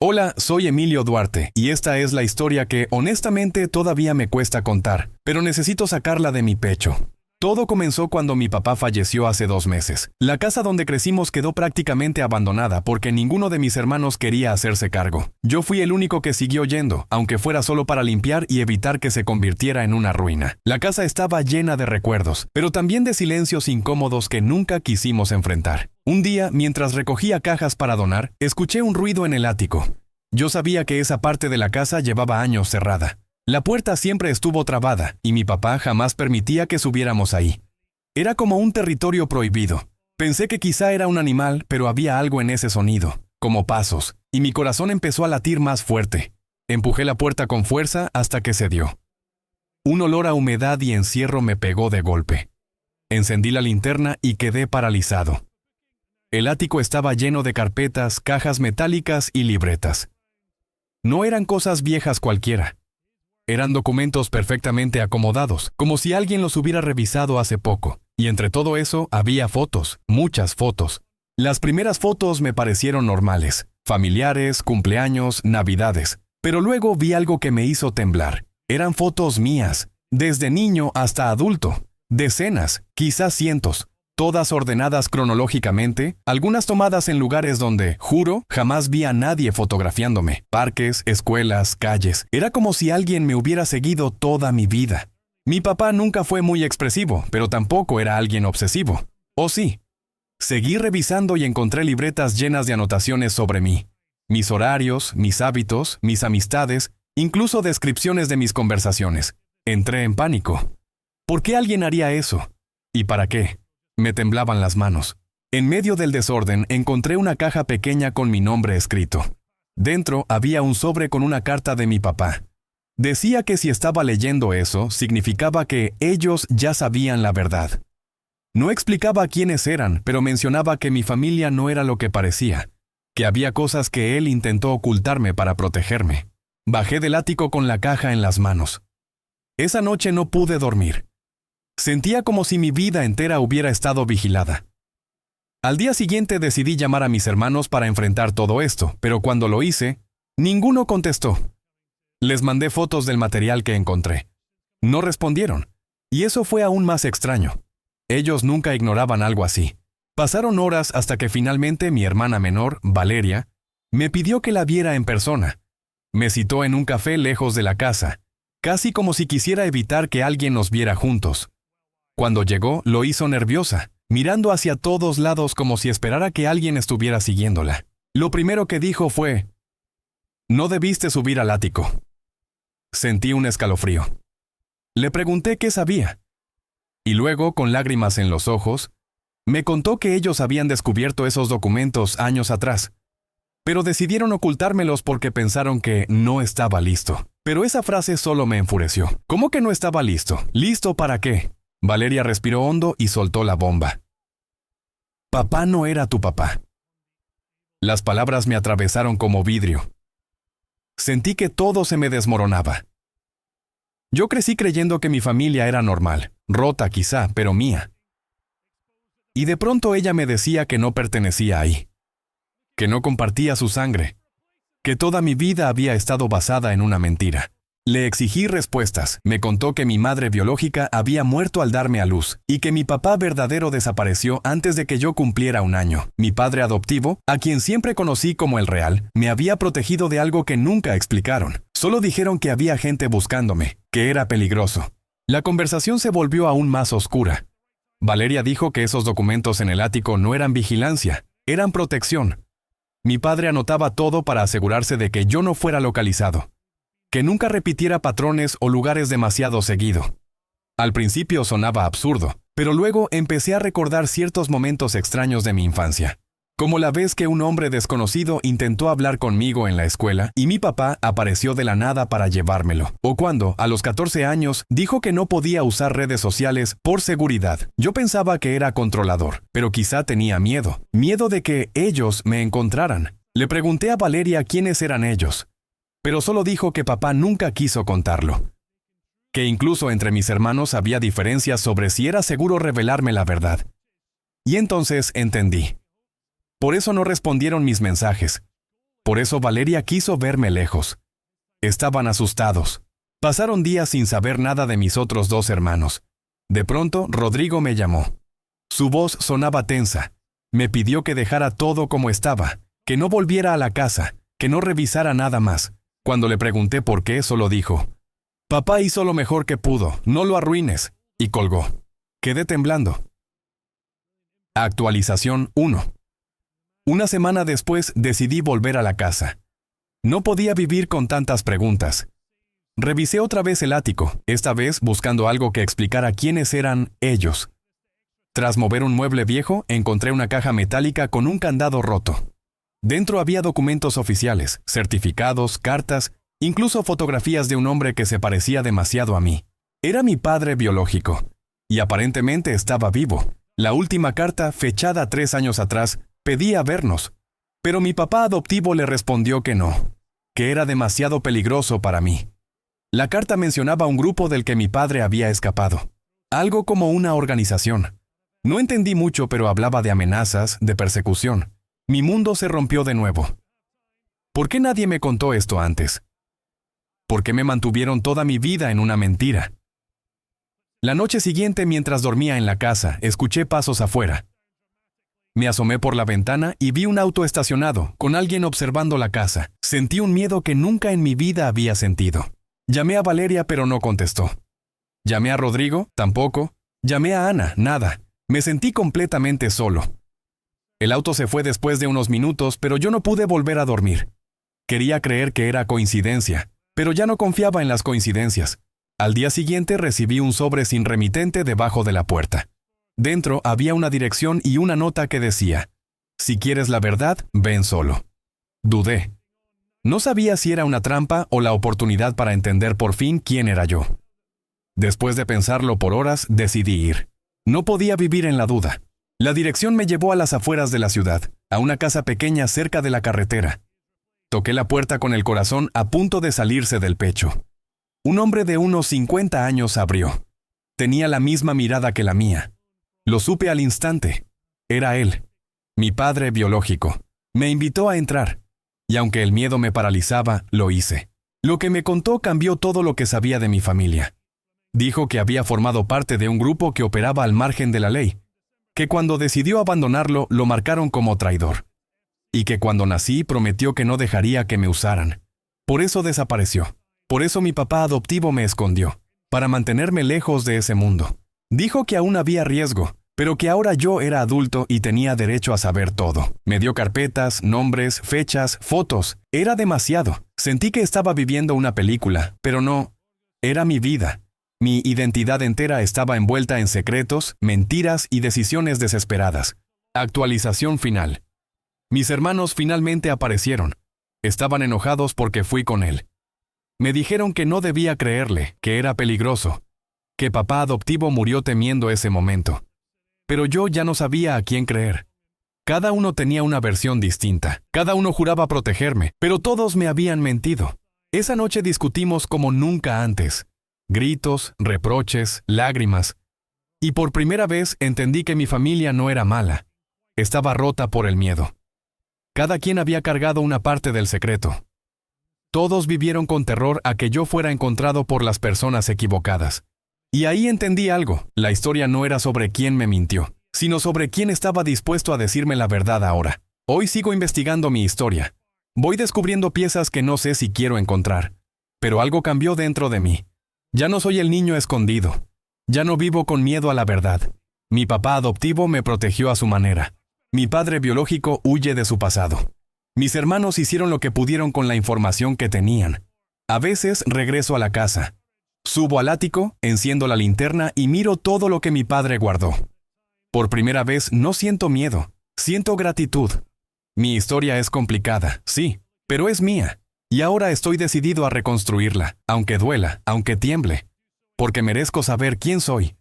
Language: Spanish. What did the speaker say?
Hola, soy Emilio Duarte, y esta es la historia que, honestamente, todavía me cuesta contar, pero necesito sacarla de mi pecho. Todo comenzó cuando mi papá falleció hace 2 meses. La casa donde crecimos quedó prácticamente abandonada porque ninguno de mis hermanos quería hacerse cargo. Yo fui el único que siguió yendo, aunque fuera solo para limpiar y evitar que se convirtiera en una ruina. La casa estaba llena de recuerdos, pero también de silencios incómodos que nunca quisimos enfrentar. Un día, mientras recogía cajas para donar, escuché un ruido en el ático. Yo sabía que esa parte de la casa llevaba años cerrada. La puerta siempre estuvo trabada y mi papá jamás permitía que subiéramos ahí. Era como un territorio prohibido. Pensé que quizá era un animal, pero había algo en ese sonido, como pasos, y mi corazón empezó a latir más fuerte. Empujé la puerta con fuerza hasta que cedió. Un olor a humedad y encierro me pegó de golpe. Encendí la linterna y quedé paralizado. El ático estaba lleno de carpetas, cajas metálicas y libretas. No eran cosas viejas cualquiera. Eran documentos perfectamente acomodados, como si alguien los hubiera revisado hace poco. Y entre todo eso había fotos, muchas fotos. Las primeras fotos me parecieron normales, familiares, cumpleaños, navidades. Pero luego vi algo que me hizo temblar. Eran fotos mías, desde niño hasta adulto. Decenas, quizás cientos. Todas ordenadas cronológicamente, algunas tomadas en lugares donde, juro, jamás vi a nadie fotografiándome. Parques, escuelas, calles. Era como si alguien me hubiera seguido toda mi vida. Mi papá nunca fue muy expresivo, pero tampoco era alguien obsesivo. ¿O sí? Seguí revisando y encontré libretas llenas de anotaciones sobre mí. Mis horarios, mis hábitos, mis amistades, incluso descripciones de mis conversaciones. Entré en pánico. ¿Por qué alguien haría eso? ¿Y para qué? Me temblaban las manos. En medio del desorden encontré una caja pequeña con mi nombre escrito. Dentro había un sobre con una carta de mi papá. Decía que si estaba leyendo eso, significaba que ellos ya sabían la verdad. No explicaba quiénes eran, pero mencionaba que mi familia no era lo que parecía, que había cosas que él intentó ocultarme para protegerme. Bajé del ático con la caja en las manos. Esa noche no pude dormir. Sentía como si mi vida entera hubiera estado vigilada. Al día siguiente decidí llamar a mis hermanos para enfrentar todo esto, pero cuando lo hice, ninguno contestó. Les mandé fotos del material que encontré. No respondieron, y eso fue aún más extraño. Ellos nunca ignoraban algo así. Pasaron horas hasta que finalmente mi hermana menor, Valeria, me pidió que la viera en persona. Me citó en un café lejos de la casa, casi como si quisiera evitar que alguien nos viera juntos. Cuando llegó, lo hizo nerviosa, mirando hacia todos lados como si esperara que alguien estuviera siguiéndola. Lo primero que dijo fue: «No debiste subir al ático». Sentí un escalofrío. Le pregunté qué sabía. Y luego, con lágrimas en los ojos, me contó que ellos habían descubierto esos documentos años atrás, pero decidieron ocultármelos porque pensaron que no estaba listo. Pero esa frase solo me enfureció. ¿Cómo que no estaba listo? ¿Listo para qué? Valeria respiró hondo y soltó la bomba. Papá no era tu papá. Las palabras me atravesaron como vidrio. Sentí que todo se me desmoronaba. Yo crecí creyendo que mi familia era normal, rota quizá, pero mía. Y de pronto ella me decía que no pertenecía ahí, que no compartía su sangre, que toda mi vida había estado basada en una mentira. Le exigí respuestas. Me contó que mi madre biológica había muerto al darme a luz y que mi papá verdadero desapareció antes de que yo cumpliera 1 año. Mi padre adoptivo, a quien siempre conocí como el real, me había protegido de algo que nunca explicaron. Solo dijeron que había gente buscándome, que era peligroso. La conversación se volvió aún más oscura. Valeria dijo que esos documentos en el ático no eran vigilancia, eran protección. Mi padre anotaba todo para asegurarse de que yo no fuera localizado, que nunca repitiera patrones o lugares demasiado seguido. Al principio sonaba absurdo, pero luego empecé a recordar ciertos momentos extraños de mi infancia. Como la vez que un hombre desconocido intentó hablar conmigo en la escuela y mi papá apareció de la nada para llevármelo. O cuando, a los 14 años, dijo que no podía usar redes sociales por seguridad. Yo pensaba que era controlador, pero quizá tenía miedo. Miedo de que ellos me encontraran. Le pregunté a Valeria quiénes eran ellos, pero solo dijo que papá nunca quiso contarlo. Que incluso entre mis hermanos había diferencias sobre si era seguro revelarme la verdad. Y entonces entendí. Por eso no respondieron mis mensajes. Por eso Valeria quiso verme lejos. Estaban asustados. Pasaron días sin saber nada de mis otros 2 hermanos. De pronto, Rodrigo me llamó. Su voz sonaba tensa. Me pidió que dejara todo como estaba, que no volviera a la casa, que no revisara nada más. Cuando le pregunté por qué, solo dijo: «Papá hizo lo mejor que pudo, no lo arruines», y colgó. Quedé temblando. Actualización 1. Una semana después decidí volver a la casa. No podía vivir con tantas preguntas. Revisé otra vez el ático, esta vez buscando algo que explicara quiénes eran ellos. Tras mover un mueble viejo, encontré una caja metálica con un candado roto. Dentro había documentos oficiales, certificados, cartas, incluso fotografías de un hombre que se parecía demasiado a mí. Era mi padre biológico, y aparentemente estaba vivo. La última carta, fechada 3 años atrás, pedía vernos, pero mi papá adoptivo le respondió que no, que era demasiado peligroso para mí. La carta mencionaba un grupo del que mi padre había escapado, algo como una organización. No entendí mucho, pero hablaba de amenazas, de persecución. Mi mundo se rompió de nuevo. ¿Por qué nadie me contó esto antes? ¿Por qué me mantuvieron toda mi vida en una mentira? La noche siguiente, mientras dormía en la casa, escuché pasos afuera. Me asomé por la ventana y vi un auto estacionado, con alguien observando la casa. Sentí un miedo que nunca en mi vida había sentido. Llamé a Valeria, pero no contestó. Llamé a Rodrigo, tampoco. Llamé a Ana, nada. Me sentí completamente solo. El auto se fue después de unos minutos, pero yo no pude volver a dormir. Quería creer que era coincidencia, pero ya no confiaba en las coincidencias. Al día siguiente recibí un sobre sin remitente debajo de la puerta. Dentro había una dirección y una nota que decía: «Si quieres la verdad, ven solo». Dudé. No sabía si era una trampa o la oportunidad para entender por fin quién era yo. Después de pensarlo por horas, decidí ir. No podía vivir en la duda. La dirección me llevó a las afueras de la ciudad, a una casa pequeña cerca de la carretera. Toqué la puerta con el corazón a punto de salirse del pecho. Un hombre de unos 50 años abrió. Tenía la misma mirada que la mía. Lo supe al instante. Era él, mi padre biológico. Me invitó a entrar, y aunque el miedo me paralizaba, lo hice. Lo que me contó cambió todo lo que sabía de mi familia. Dijo que había formado parte de un grupo que operaba al margen de la ley, que cuando decidió abandonarlo lo marcaron como traidor, y que cuando nací prometió que no dejaría que me usaran. Por eso desapareció. Por eso mi papá adoptivo me escondió, para mantenerme lejos de ese mundo. Dijo que aún había riesgo, pero que ahora yo era adulto y tenía derecho a saber todo. Me dio carpetas, nombres, fechas, fotos. Era demasiado. Sentí que estaba viviendo una película, pero no. Era mi vida. Mi identidad entera estaba envuelta en secretos, mentiras y decisiones desesperadas. Actualización final. Mis hermanos finalmente aparecieron. Estaban enojados porque fui con él. Me dijeron que no debía creerle, que era peligroso, que papá adoptivo murió temiendo ese momento. Pero yo ya no sabía a quién creer. Cada uno tenía una versión distinta. Cada uno juraba protegerme, pero todos me habían mentido. Esa noche discutimos como nunca antes. Gritos, reproches, lágrimas. Y por primera vez entendí que mi familia no era mala. Estaba rota por el miedo. Cada quien había cargado una parte del secreto. Todos vivieron con terror a que yo fuera encontrado por las personas equivocadas. Y ahí entendí algo. La historia no era sobre quién me mintió, sino sobre quién estaba dispuesto a decirme la verdad ahora. Hoy sigo investigando mi historia. Voy descubriendo piezas que no sé si quiero encontrar. Pero algo cambió dentro de mí. Ya no soy el niño escondido. Ya no vivo con miedo a la verdad. Mi papá adoptivo me protegió a su manera. Mi padre biológico huye de su pasado. Mis hermanos hicieron lo que pudieron con la información que tenían. A veces regreso a la casa. Subo al ático, enciendo la linterna y miro todo lo que mi padre guardó. Por primera vez no siento miedo, siento gratitud. Mi historia es complicada, sí, pero es mía. Y ahora estoy decidido a reconstruirla, aunque duela, aunque tiemble. Porque merezco saber quién soy,